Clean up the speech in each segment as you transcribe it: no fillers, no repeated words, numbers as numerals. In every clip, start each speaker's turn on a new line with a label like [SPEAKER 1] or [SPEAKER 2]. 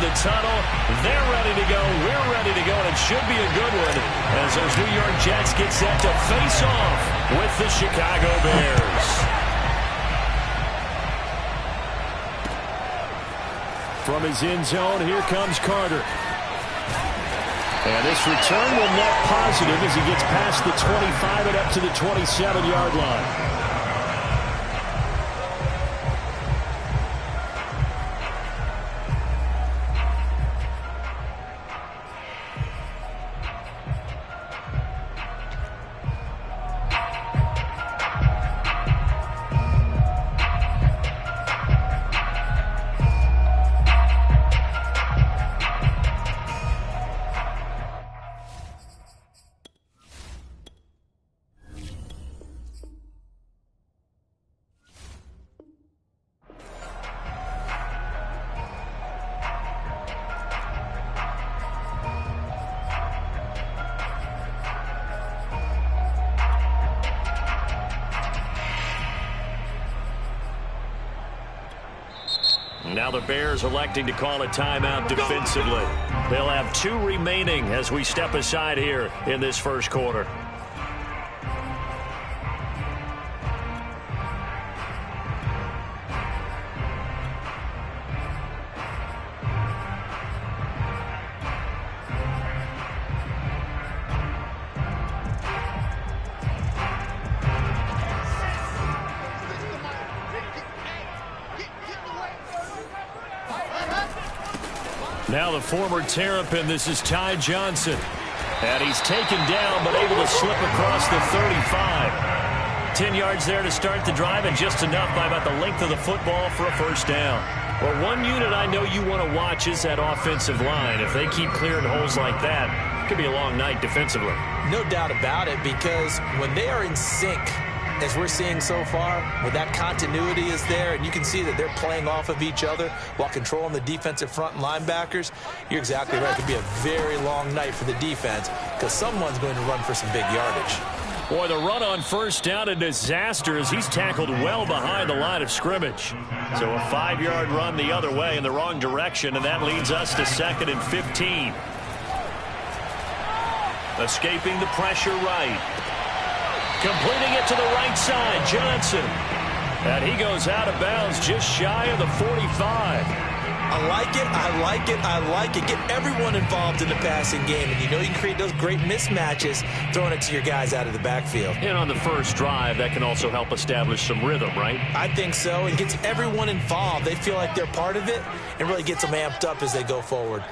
[SPEAKER 1] the tunnel. They're ready to go. We're ready to go, and it should be a good one as those New York Jets get set to face off with the Chicago Bears. From his end zone, here comes Carter. And this return will net positive as he gets past the 25 and up to the 27-yard line. Now the Bears electing to call a timeout defensively. They'll have 2 remaining as we step aside here in this first quarter. Now the former Terrapin, this is Ty Johnson. And he's taken down but able to slip across the 35. 10 yards there to start the drive and just enough by about the length of the football for a first down. Well, one unit I know you want to watch is that offensive line. If they keep clearing holes like that, it could be a long night defensively.
[SPEAKER 2] No doubt about it, because when they are in sync, as we're seeing so far, when that continuity is there and you can see that they're playing off of each other while controlling the defensive front and linebackers, you're exactly right. It could be a very long night for the defense because someone's going to run for some big yardage.
[SPEAKER 1] Boy, the run on first down, a disaster as he's tackled well behind the line of scrimmage. So a 5-yard run the other way in the wrong direction, and that leads us to 2nd and 15. Escaping the pressure right. Completing it to the right side, Johnson. And he goes out of bounds just shy of the 45.
[SPEAKER 2] I like it, I like it, I like it. Get everyone involved in the passing game, and you know you can create those great mismatches throwing it to your guys out of the backfield.
[SPEAKER 1] And on the first drive, that can also help establish some rhythm, right?
[SPEAKER 2] I think so. It gets everyone involved. They feel like they're part of it and really gets them amped up as they go forward.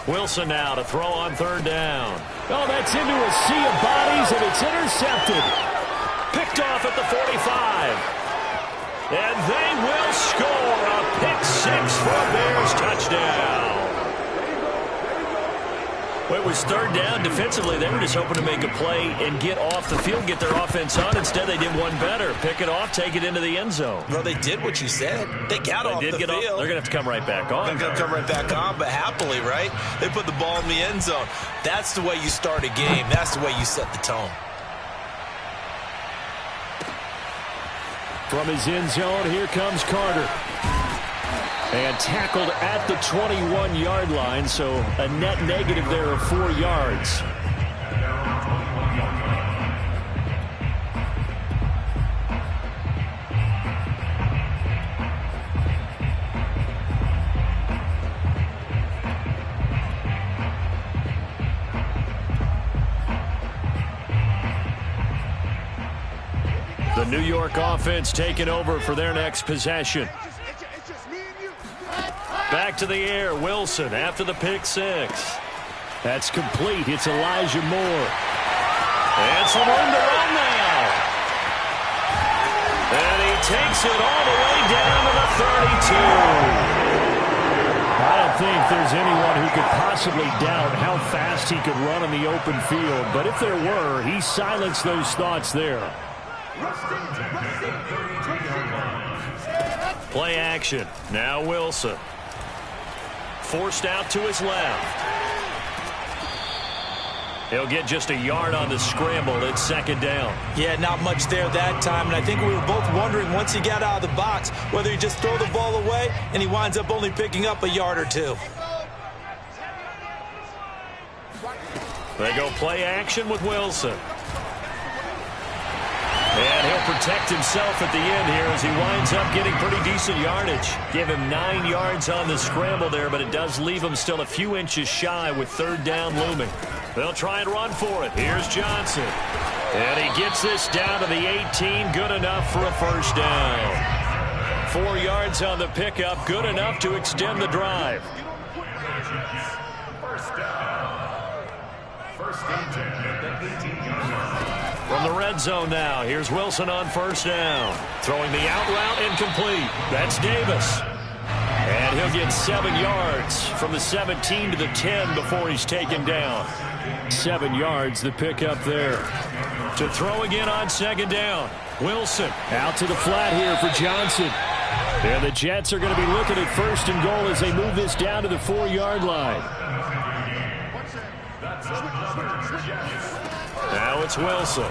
[SPEAKER 1] Wilson now to throw on 3rd down. Oh, that's into a sea of bodies, and it's intercepted. Picked off at the 45. And they will score a pick-6 for a Bears touchdown. Well, it was 3rd down. Defensively, they were just hoping to make a play and get off the field, get their offense on. Instead, they did one better. Pick it off, take it into the end zone.
[SPEAKER 2] Well, they did what you said. They got off the field.
[SPEAKER 1] They're going to have to come right back on.
[SPEAKER 2] They're going to come right back on, but happily, right? They put the ball in the end zone. That's the way you start a game. That's the way you set the tone.
[SPEAKER 1] From his end zone, here comes Carter. And tackled at the 21-yard line, so a net negative there of 4 yards. The New York offense taking over for their next possession. Back to the air, Wilson after the pick-6. That's complete. It's Elijah Moore. And some room to run now. And he takes it all the way down to the 32. I don't think there's anyone who could possibly doubt how fast he could run in the open field. But if there were, he silenced those thoughts there. Play action. Now Wilson. Forced out to his left. He'll get just a yard on the scramble. It's second down.
[SPEAKER 2] Yeah, not much there that time, and I think we were both wondering once he got out of the box whether he just throw the ball away and he winds up only picking up a yard or two.
[SPEAKER 1] They go play action with Wilson. And he'll protect himself at the end here as he winds up getting pretty decent yardage. Give him 9 yards on the scramble there, but it does leave him still a few inches shy with third down looming. They'll try and run for it. Here's Johnson. And he gets this down to the 18. Good enough for a first down. 4 yards on the pickup. Good enough to extend the drive.
[SPEAKER 3] First down. First and 10 at the 18-yard line.
[SPEAKER 1] From the red zone now, here's Wilson on first down. Throwing the out route incomplete. That's Davis. And he'll get 7 yards from the 17 to the 10 before he's taken down. 7 yards, the pickup there. To throw again on second down. Wilson out to the flat here for Johnson. And the Jets are going to be looking at first and goal as they move this down to the 4-yard line. Now it's Wilson.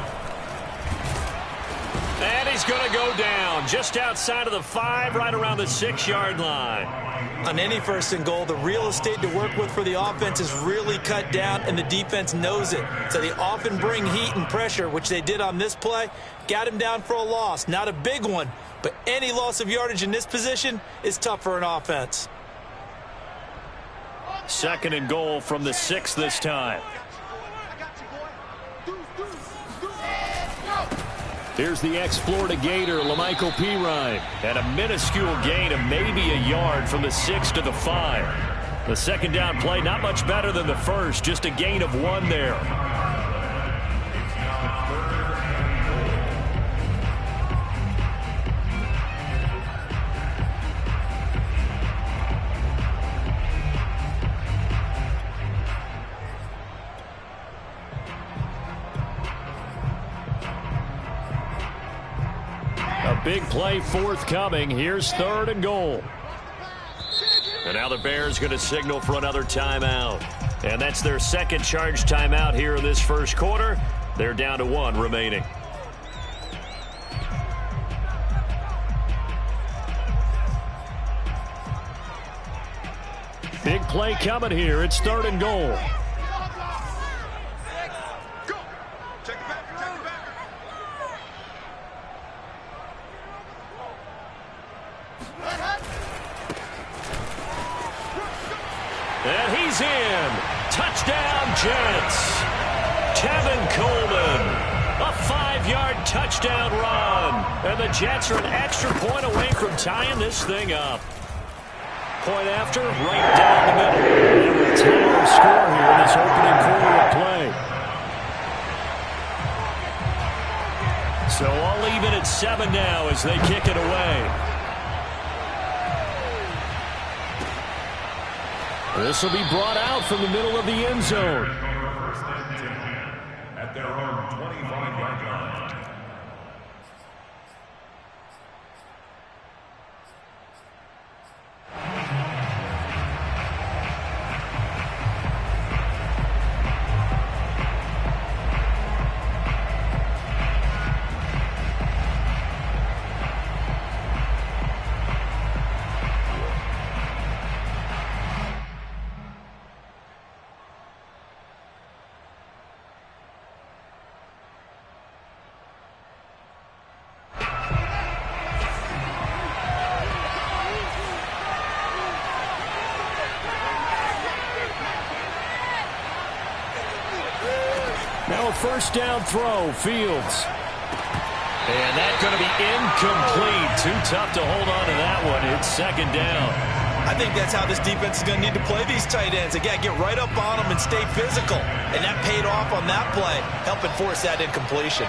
[SPEAKER 1] And he's going to go down just outside of the 5, right around the 6-yard line.
[SPEAKER 2] On any first and goal, the real estate to work with for the offense is really cut down, and the defense knows it. So they often bring heat and pressure, which they did on this play. Got him down for a loss. Not a big one, but any loss of yardage in this position is tough for an offense.
[SPEAKER 1] Second and goal from the 6 this time. Here's the ex-Florida Gator, LaMichael Pirine, and a minuscule gain of maybe a yard from the 6 to the 5. The second down play, not much better than the first, just a gain of 1 there. A big play forthcoming. Here's third and goal. And now the Bears going to signal for another timeout. And that's their second charge timeout here in this first quarter. They're down to 1 remaining. Big play coming here. It's third and goal. And he's in. Touchdown, Jets. Tevin Coleman. A 5-yard touchdown run. And the Jets are an extra point away from tying this thing up. Point after, right down the middle. And a retire score here in this opening quarter of play. So all even at 7 now as they kick it away. This will be brought out from the middle of the end zone.
[SPEAKER 3] First and 10 at their own 25-yard line.
[SPEAKER 1] Now a first down throw, Fields. And that's going to be incomplete. Too tough to hold on to that one. It's second down.
[SPEAKER 2] I think that's how this defense is going to need to play these tight ends. They got to get right up on them and stay physical. And that paid off on that play, helping force that incompletion.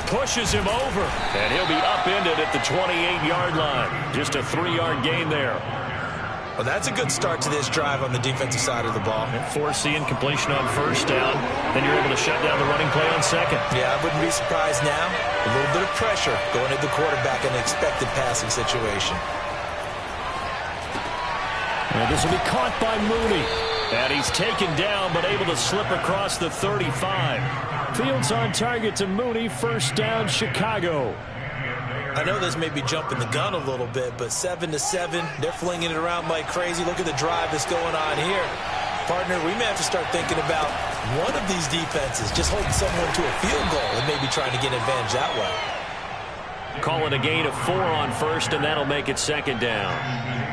[SPEAKER 1] Pushes him over, and he'll be upended at the 28-yard line. Just a 3-yard gain there.
[SPEAKER 2] Well, that's a good start to this drive on the defensive side of the ball.
[SPEAKER 1] And force the incompletion on first down. Then you're able to shut down the running play on second.
[SPEAKER 2] Yeah, I wouldn't be surprised now. A little bit of pressure going at the quarterback in an expected passing situation.
[SPEAKER 1] And this will be caught by Mooney. And he's taken down, but able to slip across the 35. Fields on target to Mooney. First down, Chicago.
[SPEAKER 2] I know this may be jumping the gun a little bit, but 7-7, they're flinging it around like crazy. Look at the drive that's going on here. Partner, we may have to start thinking about one of these defenses just holding someone to a field goal and maybe trying to get an advantage that way.
[SPEAKER 1] Call it a gain of 4 on first, and that'll make it second down.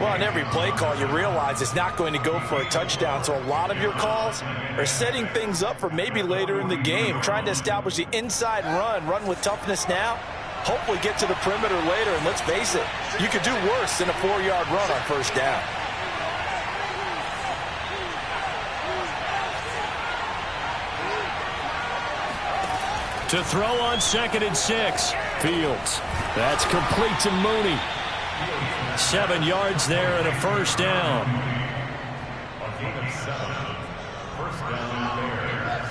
[SPEAKER 2] Well, on every play call, you realize it's not going to go for a touchdown, so a lot of your calls are setting things up for maybe later in the game, trying to establish the inside run with toughness now, hopefully get to the perimeter later, and let's face it, you could do worse than a 4-yard run on first down.
[SPEAKER 1] To throw on 2nd and 6. Fields. That's complete to Mooney. 7 yards there and a first down.
[SPEAKER 3] A gain of 7. First down, Bears.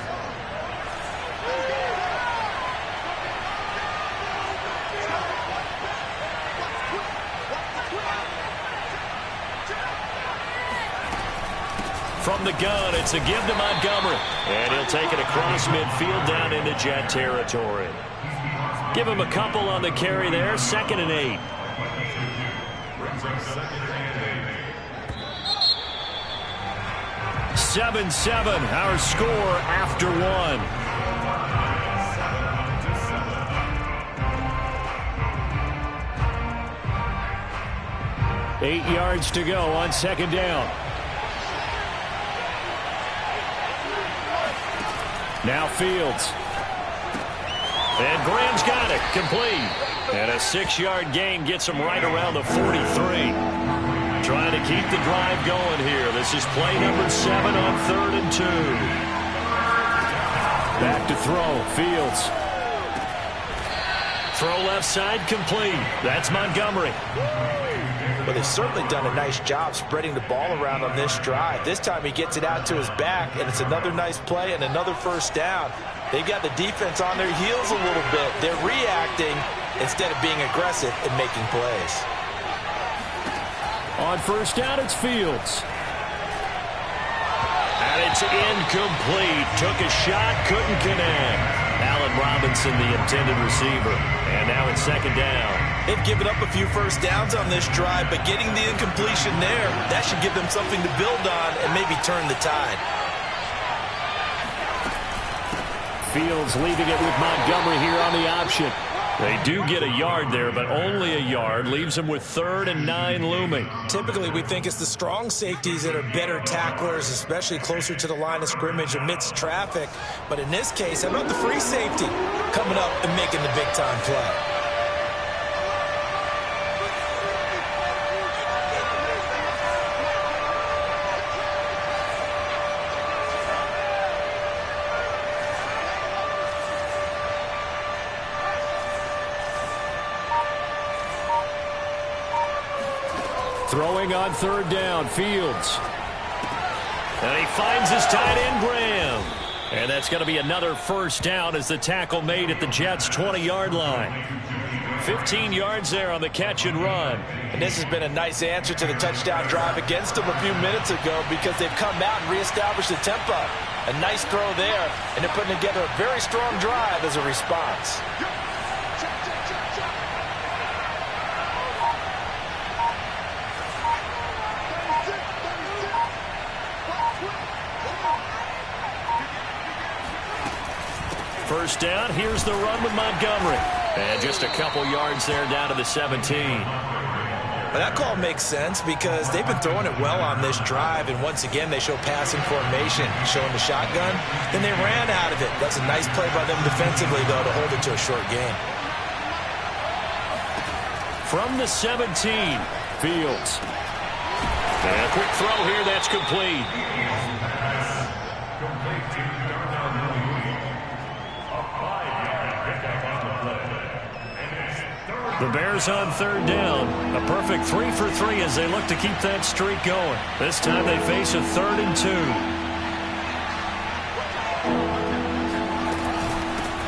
[SPEAKER 1] From the gun, it's a give to Montgomery. And he'll take it across midfield down into Jet territory. Give him a couple on the carry there. 2nd and 8. 7-7, our score after 1. Eight yards to go on second down. Now Fields. And Graham's got it. Complete. And a 6-yard gain gets him right around the 43. Trying to keep the drive going here. This is play number 7 on 3rd and 2. Back to throw. Fields. Throw left side complete. That's Montgomery.
[SPEAKER 2] Well, they've certainly done a nice job spreading the ball around on this drive. This time he gets it out to his back, and it's another nice play and another first down. They've got the defense on their heels a little bit. They're reacting instead of being aggressive and making plays.
[SPEAKER 1] On first down, it's Fields. And it's incomplete. Took a shot, couldn't connect. Allen Robinson, the intended receiver. And now it's second down.
[SPEAKER 2] They've given up a few first downs on this drive, but getting the incompletion there, that should give them something to build on and maybe turn the tide.
[SPEAKER 1] Fields leaving it with Montgomery here on the option. They do get a yard there, but only a yard. Leaves them with 3rd and 9 looming.
[SPEAKER 2] Typically, we think it's the strong safeties that are better tacklers, especially closer to the line of scrimmage amidst traffic. But in this case, how about the free safety coming up and making the big-time play?
[SPEAKER 1] Throwing on 3rd down, Fields. And he finds his tight end, Graham. And that's going to be another first down as the tackle made at the Jets' 20-yard line. 15 yards there on the catch and run.
[SPEAKER 2] And this has been a nice answer to the touchdown drive against them a few minutes ago because they've come out and reestablished the tempo. A nice throw there, and they're putting together a very strong drive as a response.
[SPEAKER 1] First down, here's the run with Montgomery. And just a couple yards there down to the 17.
[SPEAKER 2] Well, that call makes sense because they've been throwing it well on this drive, and once again they show passing formation, showing the shotgun. Then they ran out of it. That's a nice play by them defensively, though, to hold it to a short gain.
[SPEAKER 1] From the 17, Fields. And a quick throw here, that's complete. The Bears on third down. A perfect 3 for 3 as they look to keep that streak going. This time they face a 3rd and 2.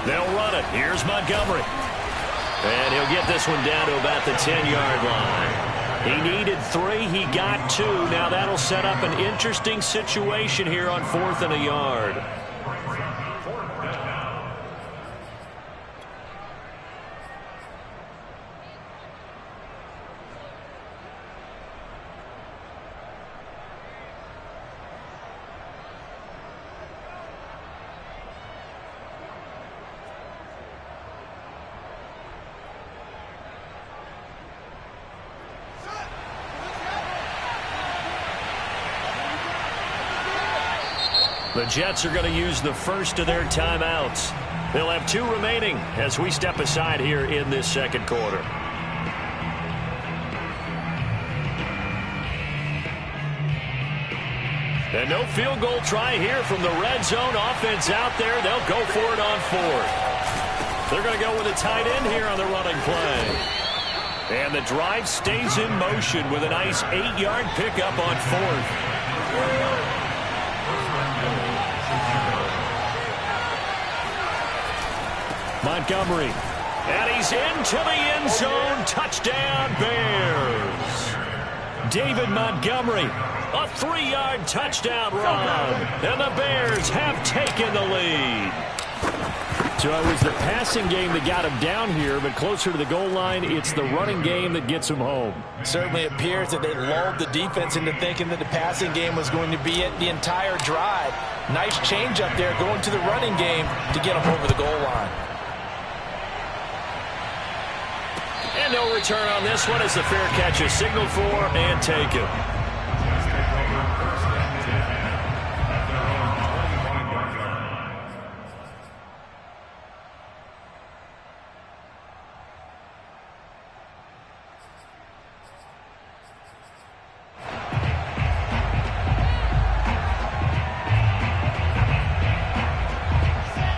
[SPEAKER 1] They'll run it. Here's Montgomery. And he'll get this one down to about the 10-yard line. He needed 3. He got 2. Now that'll set up an interesting situation here on 4th and a yard. The Jets are going to use the first of their timeouts. They'll have 2 remaining as we step aside here in this second quarter. And no field goal try here from the red zone. Offense out there. They'll go for it on 4th. They're going to go with a tight end here on the running play. And the drive stays in motion with a nice 8-yard pickup on 4th. Montgomery, and he's into the end zone. Touchdown, Bears. David Montgomery, a 3-yard touchdown run, and the Bears have taken the lead. So it was the passing game that got him down here, but closer to the goal line, it's the running game that gets him home.
[SPEAKER 2] Certainly appears that they lulled the defense into thinking that the passing game was going to be it the entire drive. Nice change up there going to the running game to get him over the goal line.
[SPEAKER 1] And no return on this one as the fair catch is signaled for and taken.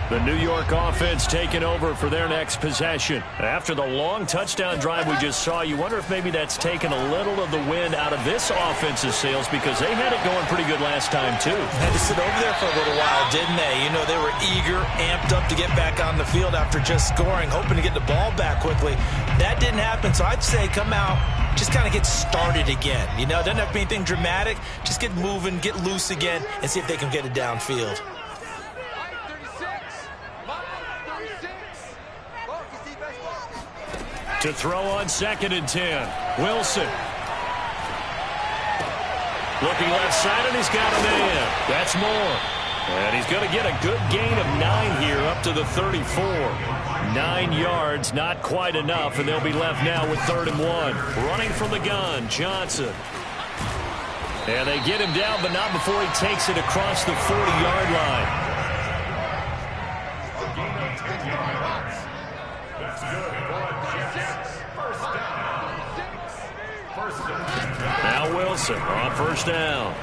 [SPEAKER 1] The New York offense taking over for their next possession. After the long touchdown drive we just saw, you wonder if maybe that's taken a little of the wind out of this offense's sails because they had it going pretty good last time, too.
[SPEAKER 2] Had to sit over there for a little while, didn't they? You know, they were eager, amped up to get back on the field after just scoring, hoping to get the ball back quickly. That didn't happen, so I'd say come out, just kind of get started again. You know, doesn't have to be anything dramatic. Just get moving, get loose again, and see if they can get it downfield.
[SPEAKER 1] To throw on 2nd and 10. Wilson. Looking left side, and he's got a man. That's Moore. And he's going to get a good gain of 9 here up to the 34. 9 yards, not quite enough, and they'll be left now with 3rd and 1. Running from the gun, Johnson. And they get him down, but not before he takes it across the 40-yard line. Now Wilson on 1st down.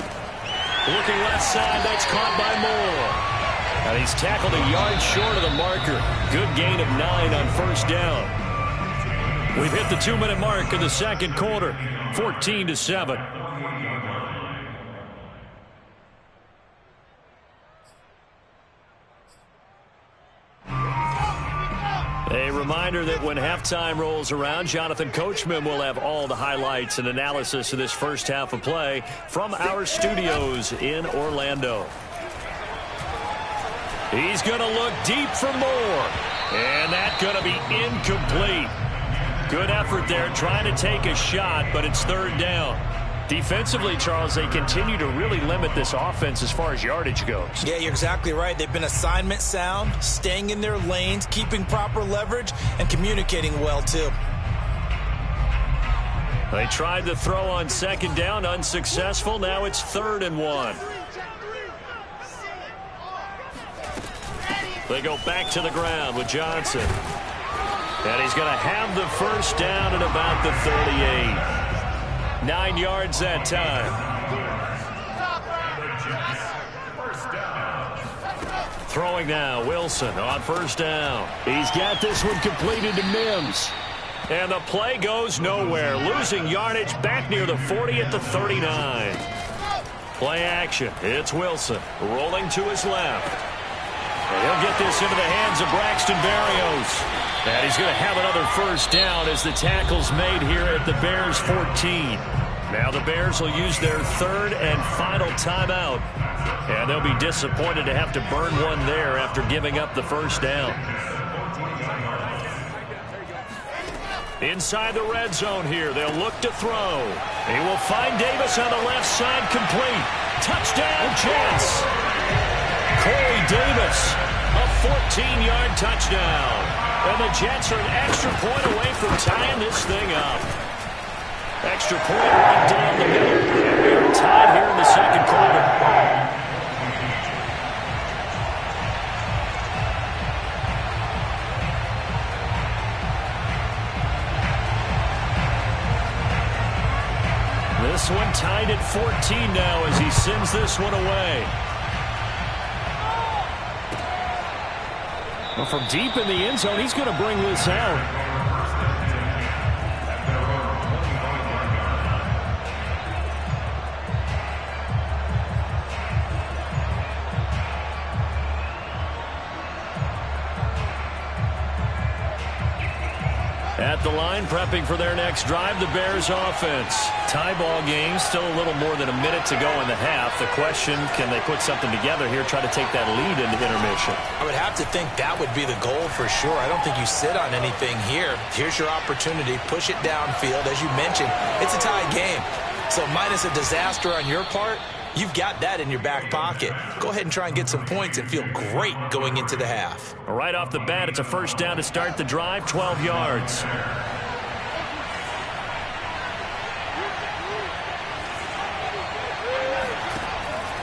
[SPEAKER 1] Looking left side, that's caught by Moore. And he's tackled a yard short of the marker. Good gain of 9 on 1st down. We've hit the 2-minute mark in the second quarter. 14-7. A reminder that when halftime rolls around, Jonathan Coachman will have all the highlights and analysis of this first half of play from our studios in Orlando. He's going to look deep for Moore. And that's going to be incomplete. Good effort there trying to take a shot, but it's 3rd down. Defensively, Charles, they continue to really limit this offense as far as yardage goes.
[SPEAKER 2] Yeah, you're exactly right. They've been assignment sound, staying in their lanes, keeping proper leverage, and communicating well, too.
[SPEAKER 1] They tried to throw on 2nd down, unsuccessful. Now it's 3rd and 1. They go back to the ground with Johnson. And he's going to have the 1st down at about the 38. 9 yards that time. Throwing now, Wilson on 1st down. He's got this one completed to Mims. And the play goes nowhere. Losing yardage back near the 40 at the 39. Play action. It's Wilson rolling to his left. And he'll get this into the hands of Braxton Berrios. And he's going to have another first down as the tackle's made here at the Bears 14. Now the Bears will use their third and final timeout. And they'll be disappointed to have to burn one there after giving up the first down. Inside the red zone here, they'll look to throw. He will find Davis on the left side, complete. Touchdown, Jets. Corey Davis, a 14-yard touchdown. And the Jets are an extra point away from tying this thing up. Extra point right down the middle. And we are tied here in the second quarter. This one tied at 14 now as he sends this one away. Well, from deep in the end zone, he's going to bring this out. At the line, prepping for their next drive, the Bears offense. Tie ball game, still a little more than a minute to go in the half. The question, can they put something together here, try to take that lead into intermission?
[SPEAKER 2] I would have to think that would be the goal for sure. I don't think you sit on anything here. Here's your opportunity. Push it downfield. As you mentioned, it's a tie game. So minus a disaster on your part, you've got that in your back pocket. Go ahead and try and get some points and feel great going into the half.
[SPEAKER 1] Right off the bat, it's a first down to start the drive, 12 yards.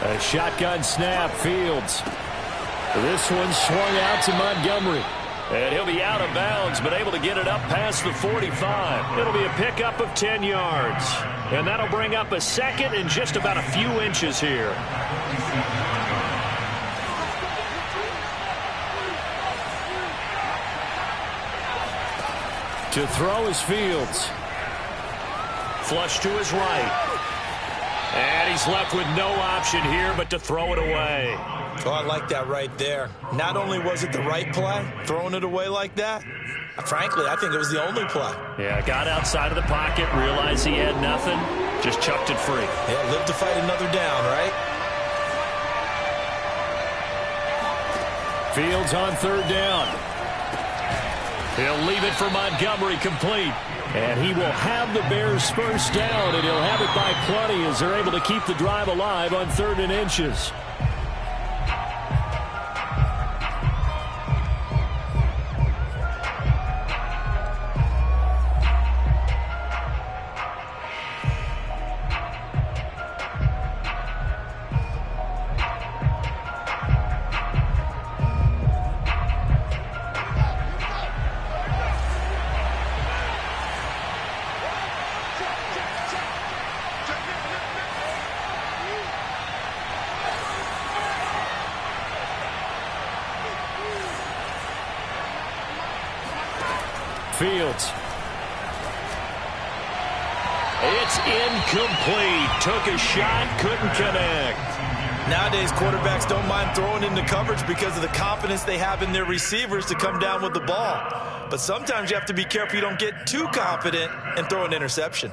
[SPEAKER 1] A shotgun snap, Fields. This one swung out to Montgomery. And he'll be out of bounds, but able to get it up past the 45. It'll be a pickup of 10 yards. And that'll bring up a second and just about a few inches here. To throw is Fields. Flush to his right. And he's left with no option here but to throw it away.
[SPEAKER 2] Oh, I like that right there. Not only was it the right play, throwing it away like that, frankly, I think it was the only play.
[SPEAKER 1] Yeah, got outside of the pocket, realized he had nothing, just chucked it free.
[SPEAKER 2] Yeah, live to fight another down, right?
[SPEAKER 1] Fields on third down. He'll leave it for Montgomery, complete. And he will have the Bears first down, and he'll have it by plenty as they're able to keep the drive alive on 3rd and inches. Fields. It's incomplete. Took a shot, couldn't connect.
[SPEAKER 2] Nowadays, quarterbacks don't mind throwing into coverage because of the confidence they have in their receivers to come down with the ball. But sometimes you have to be careful you don't get too confident and throw an interception.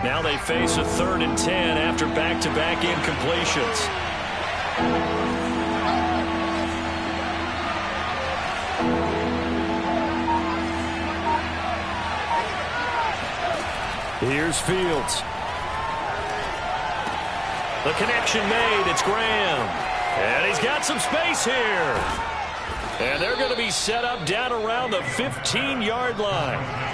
[SPEAKER 1] Now they face a 3rd and 10 after back-to-back incompletions. Here's Fields. The connection made. It's Graham. And he's got some space here. And they're going to be set up down around the 15-yard line.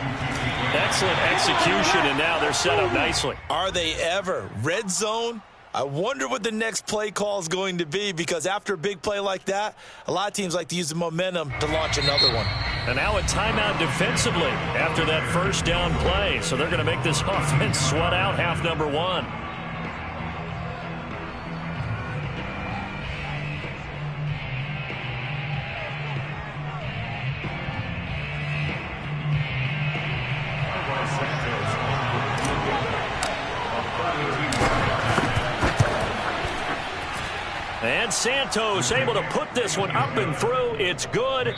[SPEAKER 1] Excellent execution, and now they're set up nicely.
[SPEAKER 2] Are they ever? Red zone? I wonder what the next play call is going to be, because after a big play like that, a lot of teams like to use the momentum to launch another one.
[SPEAKER 1] And now a timeout defensively after that first down play. So they're going to make this offense sweat out half number one. And Santos able to put this one up and through. It's good.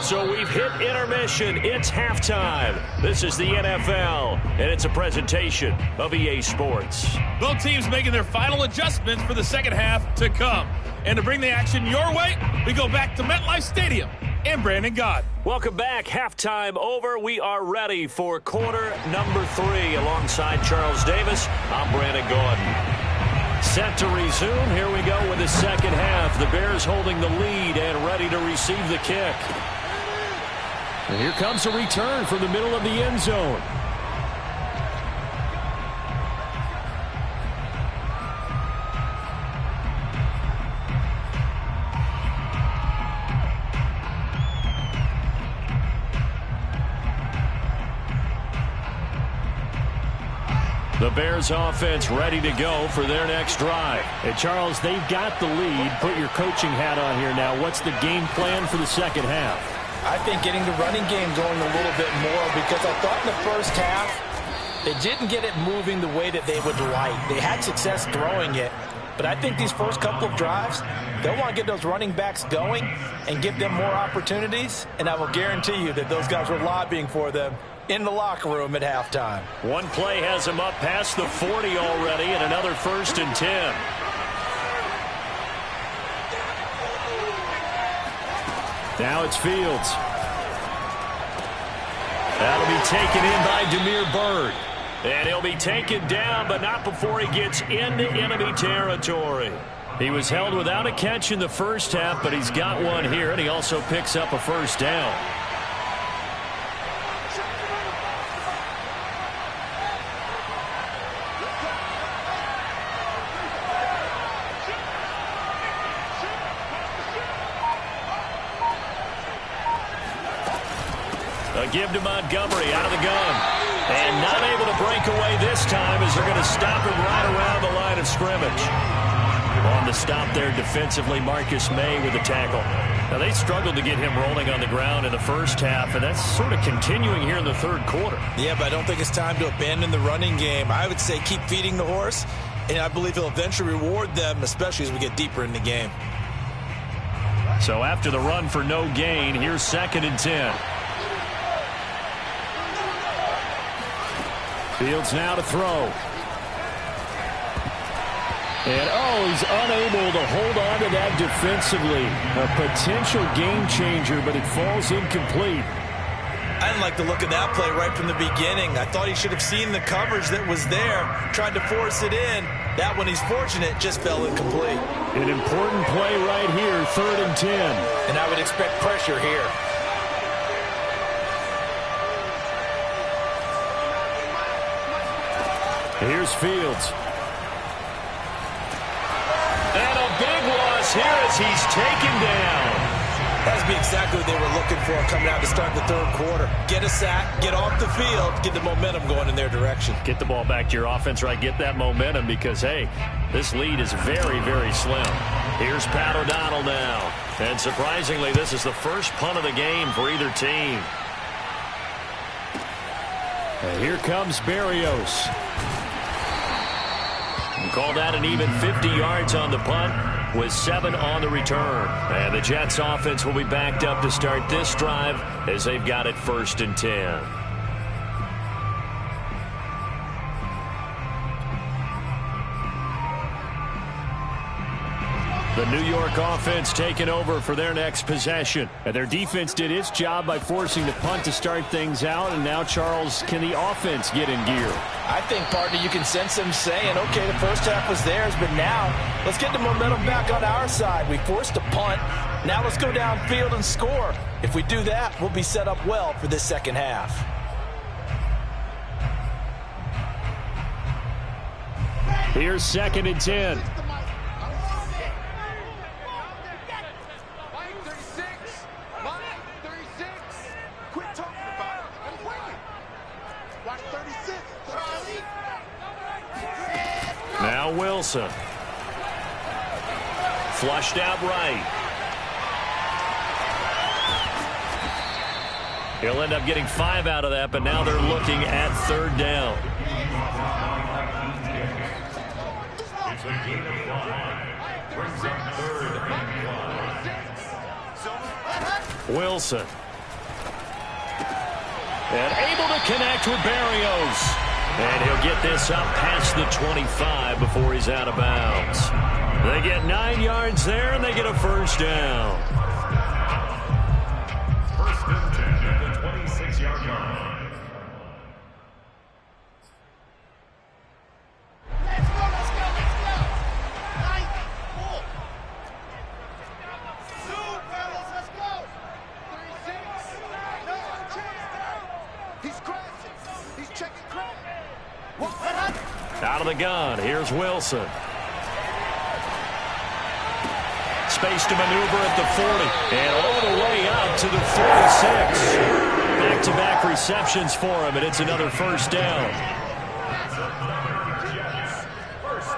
[SPEAKER 1] So we've hit intermission. It's halftime. This is the NFL, and it's a presentation of EA Sports.
[SPEAKER 4] Both teams making their final adjustments for the second half to come. And to bring the action your way, we go back to MetLife Stadium and Brandon Gaudin.
[SPEAKER 1] Welcome back. Halftime over. We are ready for quarter number 3. Alongside Charles Davis, I'm Brandon Gaudin. Set to resume. Here we go with the second half. The Bears holding the lead and ready to receive the kick. And here comes a return from the middle of the end zone. The Bears offense ready to go for their next drive. And Charles, they've got the lead. Put your coaching hat on here now. What's the game plan for the second half?
[SPEAKER 2] I think getting the running game going a little bit more, because I thought in the first half they didn't get it moving the way that they would like. They had success throwing it, but I think these first couple of drives, they'll want to get those running backs going and give them more opportunities, and I will guarantee you that those guys were lobbying for them in the locker room at halftime.
[SPEAKER 1] One play has him up past the 40 already, and another 1st and 10. Now it's Fields. That'll be taken in by Damiere Byrd. And he'll be taken down, but not before he gets into enemy territory. He was held without a catch in the first half, but he's got one here, and he also picks up a first down. A give to Montgomery out of the gun. And not able to break away this time as they're going to stop him right around the line of scrimmage. On the stop there defensively, Marcus May with the tackle. Now, they struggled to get him rolling on the ground in the first half, and that's sort of continuing here in the third quarter.
[SPEAKER 2] Yeah, but I don't think it's time to abandon the running game. I would say keep feeding the horse, and I believe he'll eventually reward them, especially as we get deeper in the game.
[SPEAKER 1] So after the run for no gain, here's 2nd and 10. Fields now to throw. And, he's unable to hold on to that defensively. A potential game changer, but it falls incomplete.
[SPEAKER 2] I didn't like the look of that play right from the beginning. I thought he should have seen the coverage that was there, tried to force it in. That one, he's fortunate, just fell incomplete.
[SPEAKER 1] An important play right here, 3rd and 10.
[SPEAKER 2] And I would expect pressure here.
[SPEAKER 1] Here's Fields. And a big loss here as he's taken down.
[SPEAKER 2] That would be exactly what they were looking for coming out to start the third quarter. Get a sack, get off the field, get the momentum going in their direction.
[SPEAKER 1] Get the ball back to your offense, right? Get that momentum because, hey, this lead is very, very slim. Here's Pat O'Donnell now. And surprisingly, this is the first punt of the game for either team. And here comes Berrios. Called out an even 50 yards on the punt with 7 on the return. And the Jets offense will be backed up to start this drive as they've got it 1st and 10. The New York offense taking over for their next possession. And their defense did its job by forcing the punt to start things out. And now, Charles, can the offense get in gear?
[SPEAKER 2] I think, partner, you can sense them saying, okay, the first half was theirs, but now let's get the momentum back on our side. We forced a punt. Now let's go downfield and score. If we do that, we'll be set up well for this second half.
[SPEAKER 1] Here's 2nd and 10. Wilson. Flushed out right. He'll end up getting 5 out of that, but now they're looking at third down.
[SPEAKER 3] It's a gain of 5. Brings up third and 1.
[SPEAKER 1] Wilson. And able to connect with Berrios. And he'll get this up past the 25 before he's out of bounds. They get 9 yards there, and they get a first down.
[SPEAKER 3] First and 10 at the 26-yard line.
[SPEAKER 1] Out of the gun, here's Wilson. Space to maneuver at the 40. And all the way up to the 46. Back-to-back receptions for him, and it's another first down.
[SPEAKER 3] First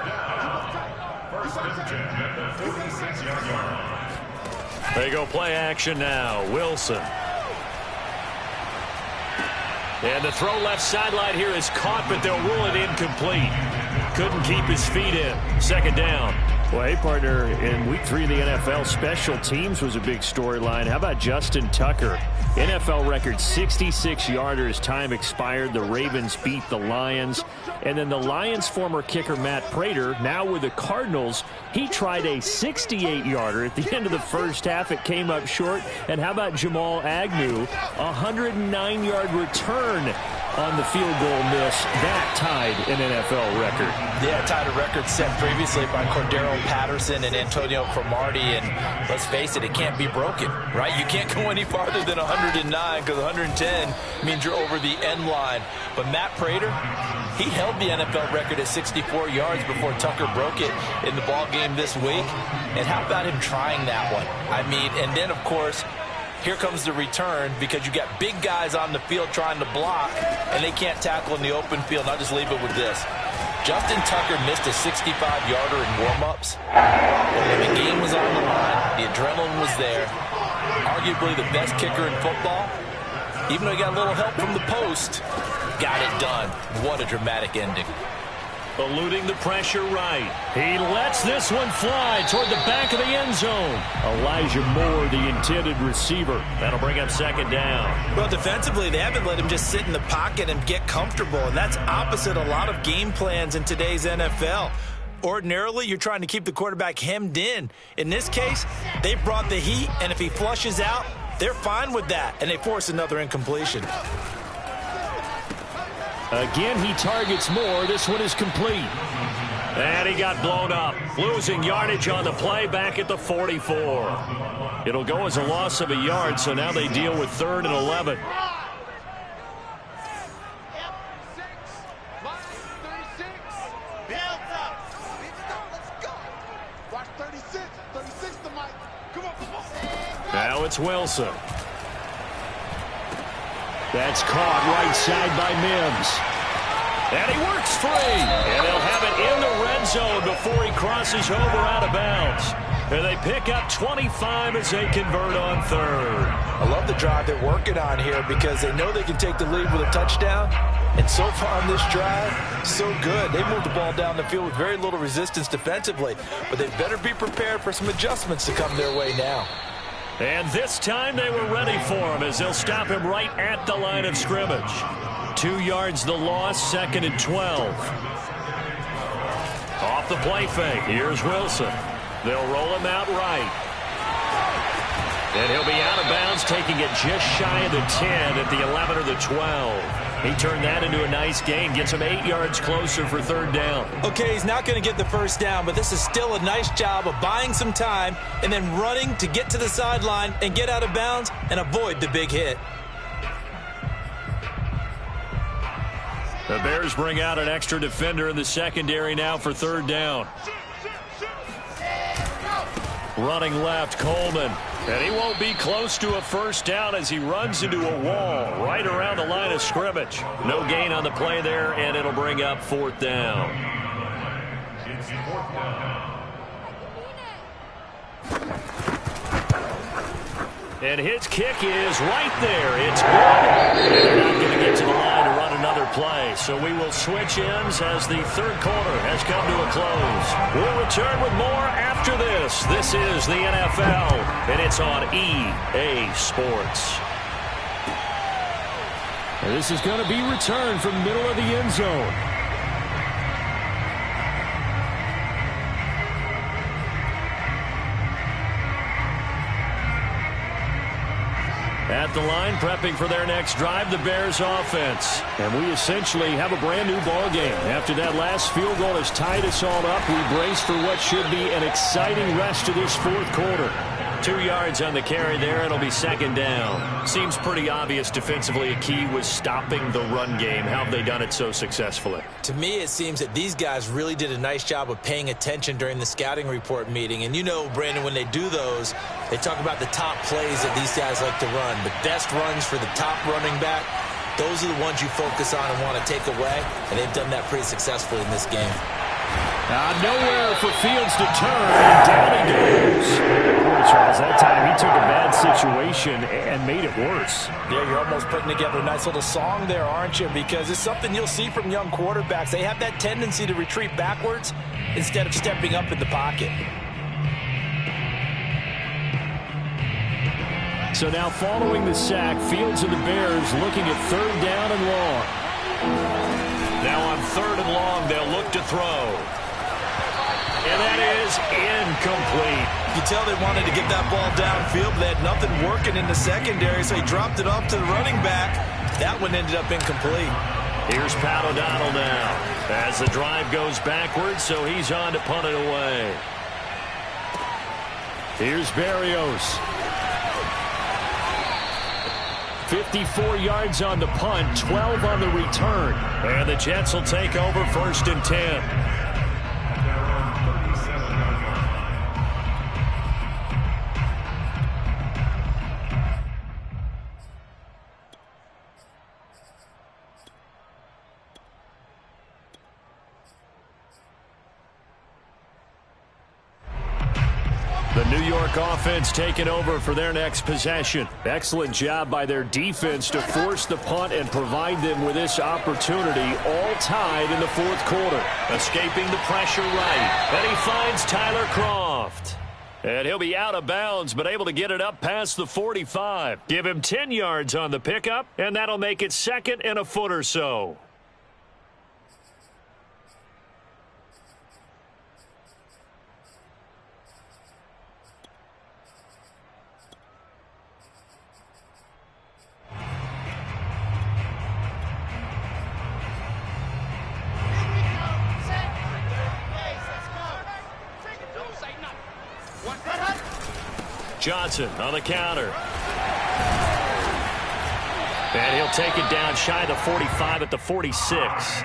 [SPEAKER 3] and 10 at the 46-yard line.
[SPEAKER 1] They go play action now. Wilson. And the throw left sideline here is caught, but they'll rule it incomplete. Couldn't keep his feet in. Second down.
[SPEAKER 5] Well, hey, partner, in Week 3 of the NFL, special teams was a big storyline. How about Justin Tucker? NFL record 66-yarder as time expired. The Ravens beat the Lions. And then the Lions' former kicker, Matt Prater, now with the Cardinals, he tried a 68-yarder at the end of the first half. It came up short. And how about Jamal Agnew? A 109-yard return on the field goal miss. That tied an NFL record.
[SPEAKER 2] Yeah, tied a record set previously by Cordero Patterson and Antonio Cromartie, and let's face it, it can't be broken, right? You can't go any farther than 109 because 110 means you're over the end line. But Matt Prater, he held the NFL record at 64 yards before Tucker broke it in the ball game this week. And how about him trying that one? I mean, and then, of course, here comes the return because you got big guys on the field trying to block, and they can't tackle in the open field. I'll just leave it with this. Justin Tucker missed a 65-yarder in warm-ups. And the game was on the line. The adrenaline was there. Arguably the best kicker in football. Even though he got a little help from the post, got it done. What a dramatic ending.
[SPEAKER 1] Eluding the pressure right. He lets this one fly toward the back of the end zone. Elijah Moore, the intended receiver. That'll bring up second down.
[SPEAKER 2] Well, defensively, they haven't let him just sit in the pocket and get comfortable, and that's opposite a lot of game plans in today's NFL. Ordinarily, you're trying to keep the quarterback hemmed in. In this case, they brought the heat, and if he flushes out, they're fine with that, and they force another incompletion.
[SPEAKER 1] Again, he targets Moore. This one is complete. And he got blown up. Losing yardage on the play back at the 44. It'll go as a loss of a yard, so now they deal with 3rd and 11. Now it's Wilson. That's caught right side by Mims. And he works free. And they'll have it in the red zone before he crosses over out of bounds. And they pick up 25 as they convert on 3rd.
[SPEAKER 2] I love the drive they're working on here because they know they can take the lead with a touchdown. And so far on this drive, so good. They moved the ball down the field with very little resistance defensively. But they better be prepared for some adjustments to come their way now.
[SPEAKER 1] And this time they were ready for him as they'll stop him right at the line of scrimmage. 2 yards the loss, 2nd and 12. Off the play fake, here's Wilson. They'll roll him out right. And he'll be out of bounds, taking it just shy of the 10 at the 11 or the 12. He turned that into a nice gain, gets him 8 yards closer for 3rd down.
[SPEAKER 2] Okay, he's not going to get the first down, but this is still a nice job of buying some time and then running to get to the sideline and get out of bounds and avoid the big hit.
[SPEAKER 1] The Bears bring out an extra defender in the secondary now for 3rd down. Running left, Coleman. And he won't be close to a first down as he runs into a wall right around the line of scrimmage. No gain on the play there, and it'll bring up 4th down.
[SPEAKER 3] It's 4th down.
[SPEAKER 1] And his kick is right there. It's good. And they're not going to get to the line to run another play. So we will switch ends as the third quarter has come to a close. We'll return with more after this. This is the NFL, and it's on EA Sports.
[SPEAKER 5] And this is going to be returned from middle of the end zone.
[SPEAKER 1] At the line, prepping for their next drive, the Bears offense.
[SPEAKER 5] And we essentially have a brand new ball game. After that last field goal has tied us all up, we brace for what should be an exciting rest of this fourth quarter.
[SPEAKER 1] 2 yards on the carry there. It'll be second down. Seems pretty obvious defensively a key was stopping the run game. How have they done it so successfully?
[SPEAKER 2] To me, it seems that these guys really did a nice job of paying attention during the scouting report meeting. And you know, Brandon, when they do those, they talk about the top plays that these guys like to run. The best runs for the top running back, those are the ones you focus on and want to take away. And they've done that pretty successfully in this game.
[SPEAKER 5] Nowhere for Fields to turn, and down he goes. Boy, Charles, that time he took a bad situation and made it worse.
[SPEAKER 6] Yeah, you're almost putting together a nice little song there, aren't you? Because it's something you'll see from young quarterbacks. They have that tendency to retreat backwards instead of stepping up in the pocket.
[SPEAKER 5] So now following the sack, Fields and the Bears looking at third down and long.
[SPEAKER 1] Now on third and long, they'll look to throw. And that is incomplete.
[SPEAKER 2] You tell they wanted to get that ball downfield, but they had nothing working in the secondary, so he dropped it off to the running back. That one ended up incomplete.
[SPEAKER 1] Here's Pat O'Donnell now as the drive goes backwards, so he's on to punt it away.
[SPEAKER 5] Here's Berrios. 54 yards on the punt, 12 on the return.
[SPEAKER 1] And the Jets will take over 1st and 10. The New York offense taking over for their next possession.
[SPEAKER 5] Excellent job by their defense to force the punt and provide them with this opportunity, all tied in the fourth quarter.
[SPEAKER 1] Escaping the pressure right. And he finds Tyler Kroft. And he'll be out of bounds, but able to get it up past the 45. Give him 10 yards on the pickup, and that'll make it second and a foot or so. Johnson on the counter. And he'll take it down shy of the 45 at the 46.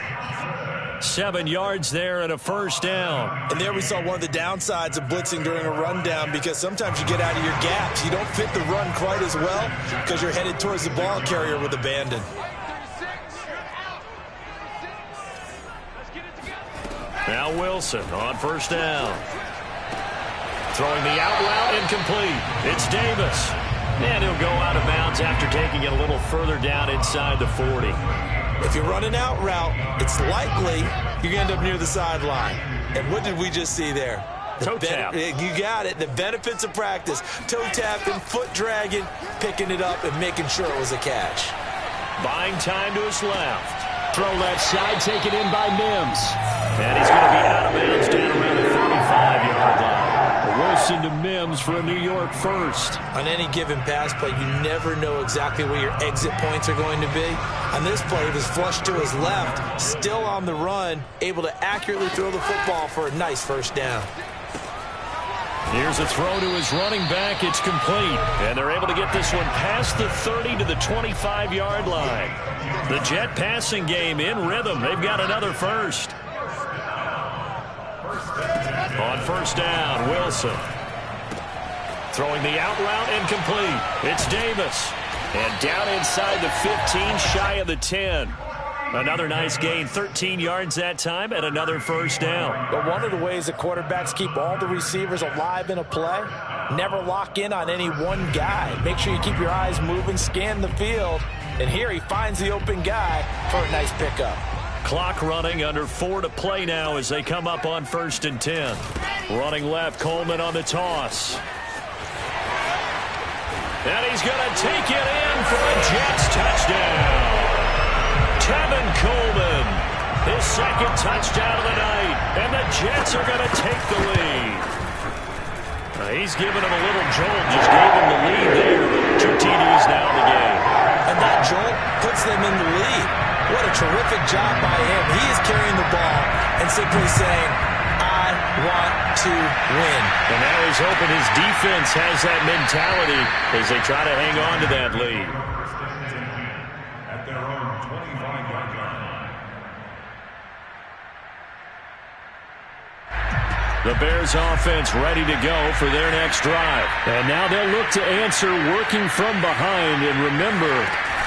[SPEAKER 1] 7 yards there and a first down.
[SPEAKER 2] And there we saw one of the downsides of blitzing during a rundown, because sometimes you get out of your gaps. You don't fit the run quite as well because you're headed towards the ball carrier with abandon.
[SPEAKER 1] Now Wilson on first down. Throwing the out route, incomplete. It's Davis. And he'll go out of bounds after taking it a little further down inside the 40.
[SPEAKER 2] If you run an out route, it's likely you're going to end up near the sideline. And what did we just see there?
[SPEAKER 1] Toe tap.
[SPEAKER 2] You got it. The benefits of practice. Toe tapping, foot dragging, picking it up, and making sure it was a catch.
[SPEAKER 1] Buying time to his left.
[SPEAKER 5] Throw left side, taken in by Mims.
[SPEAKER 1] And he's going to be out of bounds down around the 35-yard line.
[SPEAKER 5] Wilson to Mims for a New York first.
[SPEAKER 2] On any given pass play, you never know exactly where your exit points are going to be. On this play, he was flushed to his left, still on the run, able to accurately throw the football for a nice first down.
[SPEAKER 1] Here's a throw to his running back. It's complete. And they're able to get this one past the 30 to the 25-yard line. The Jet passing game in rhythm. They've got another first. On first down, Wilson. Throwing the out route, incomplete. It's Davis. And down inside the 15, shy of the 10. Another nice gain, 13 yards that time, and another first down.
[SPEAKER 6] But one of the ways that quarterbacks keep all the receivers alive in a play, never lock in on any one guy. Make sure you keep your eyes moving, scan the field, and here he finds the open guy for a nice pickup.
[SPEAKER 1] Clock running, under 4 to play now as they come up on 1st and 10. Running left, Coleman on the toss. And he's going to take it in for a Jets touchdown. Tevin Coleman, his second touchdown of the night, and the Jets are going to take the lead. He's giving him a little jolt, just gave him the lead there. 2 TDs now in the game.
[SPEAKER 2] And that jolt puts them in the lead. What a terrific job by him. He is carrying the ball and simply saying, I want to win.
[SPEAKER 1] And now he's hoping his defense has that mentality as they try to hang on to that lead.
[SPEAKER 3] At their own 25-yard line.
[SPEAKER 1] The Bears offense ready to go for their next drive. And now they'll look to answer working from behind. And remember,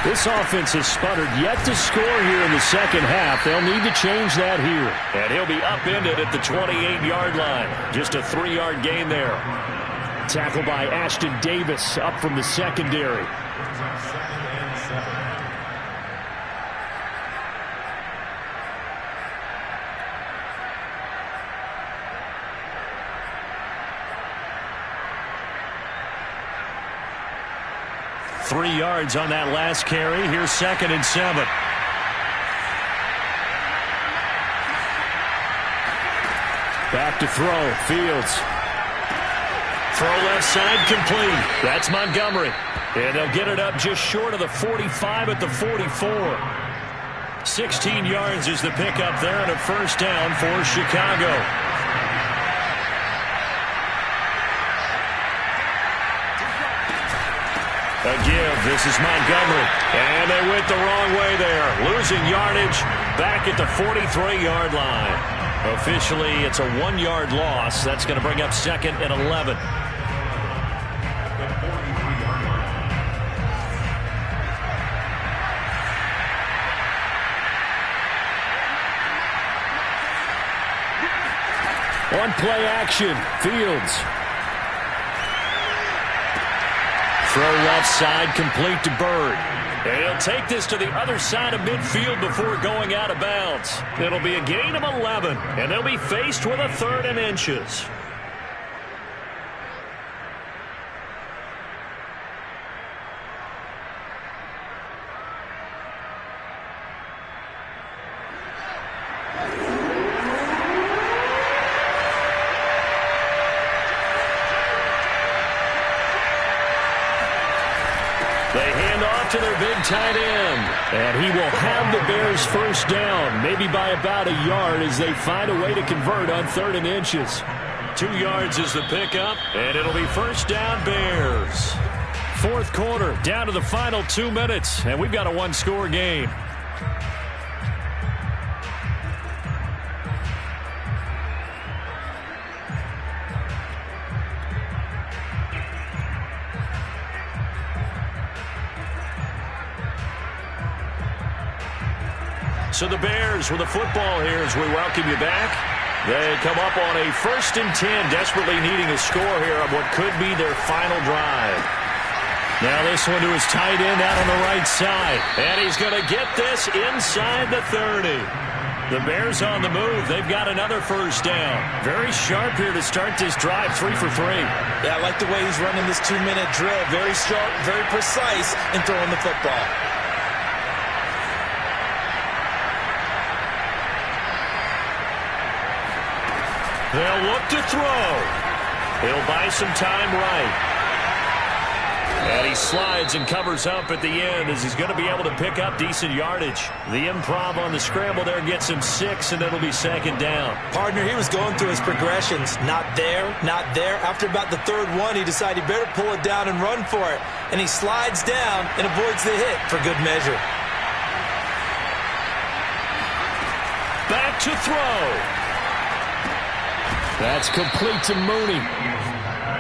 [SPEAKER 1] this offense has sputtered yet to score here in the second half. They'll need to change that here. And he'll be upended at the 28-yard line. Just a 3-yard gain there. Tackled by Ashton Davis up from the secondary. Three yards on that last carry. Here's 2nd and 7. Back to throw. Fields. Throw left side complete. That's Montgomery. And they'll get it up just short of the 45 at the 44. 16 yards is the pickup there and a first down for Chicago. A give. This is Montgomery. And they went the wrong way there. Losing yardage back at the 43-yard line. Officially, it's a 1-yard loss. That's going to bring up 2nd and 11. On play action, Fields. Throw left side, complete to Bird. And he'll take this to the other side of midfield before going out of bounds. It'll be a gain of 11, and they'll be faced with a 3rd and inches. They hand off to their big tight end. And he will have the Bears first down, maybe by about a yard as they find a way to convert on 3rd and inches. 2 yards is the pickup, and it'll be first down Bears. 4th quarter, down to the final 2 minutes, and we've got a 1-score game. So the Bears with the football here as we welcome you back. They come up on a 1st and 10, desperately needing a score here on what could be their final drive. Now this one to his tight end out on the right side. And he's going to get this inside the 30. The Bears on the move. They've got another first down. Very sharp here to start this drive, 3 for 3.
[SPEAKER 2] Yeah, I like the way he's running this 2-minute drill. Very sharp, very precise in throwing the football.
[SPEAKER 1] They'll look to throw. He'll buy some time right. And he slides and covers up at the end as he's going to be able to pick up decent yardage. The improv on the scramble there gets him 6, and it'll be 2nd down.
[SPEAKER 2] Partner, he was going through his progressions. Not there, not there. After about the 3rd one, he decided he better pull it down and run for it. And he slides down and avoids the hit for good measure.
[SPEAKER 1] Back to throw. That's complete to Mooney.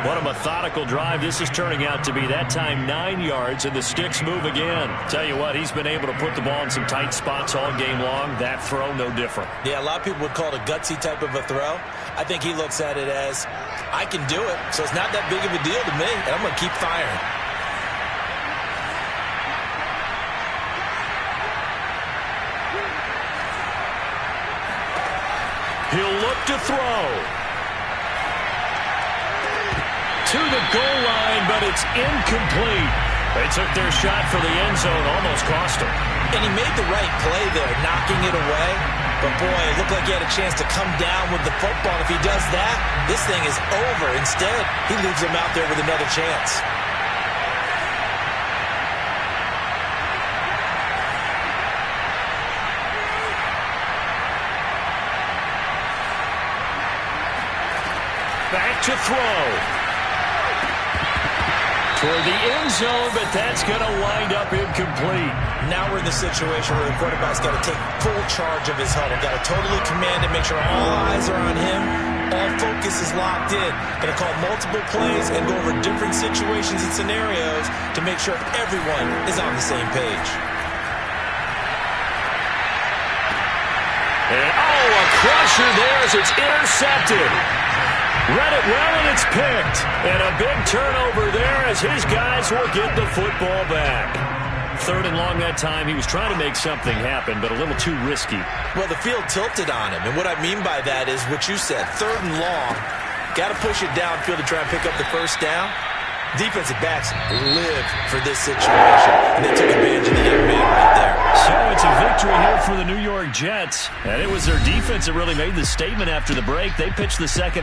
[SPEAKER 1] What a methodical drive. This is turning out to be, that time, 9 yards, and the sticks move again. Tell you what, he's been able to put the ball in some tight spots all game long. That throw, no different.
[SPEAKER 2] Yeah, a lot of people would call it a gutsy type of a throw. I think he looks at it as, I can do it, so it's not that big of a deal to me, and I'm going to keep firing.
[SPEAKER 1] He'll look to throw. To the goal line, but it's incomplete. They took their shot for the end zone, almost cost him.
[SPEAKER 2] And he made the right play there, knocking it away. But, boy, it looked like he had a chance to come down with the football. If he does that, this thing is over. Instead, he leaves him out there with another chance.
[SPEAKER 1] Back to throw. Toward the end zone, but that's going to wind up incomplete.
[SPEAKER 2] Now we're in the situation where the quarterback's got to take full charge of his huddle. Got to totally command it, make sure all eyes are on him. All focus is locked in. Going to call multiple plays and go over different situations and scenarios to make sure everyone is on the same page.
[SPEAKER 1] And, a crusher there as it's intercepted. Read it well, and it's picked. And a big turnover there as his guys will get the football back. 3rd and long that time. He was trying to make something happen, but a little too risky.
[SPEAKER 2] Well, the field tilted on him, and what I mean by that is what you said. 3rd and long, got to push it downfield to try and pick up the first down. Defensive backs live for this situation, and they took advantage of the young man right there.
[SPEAKER 1] So it's a victory here for the New York Jets, and it was their defense that really made the statement after the break. They pitched the second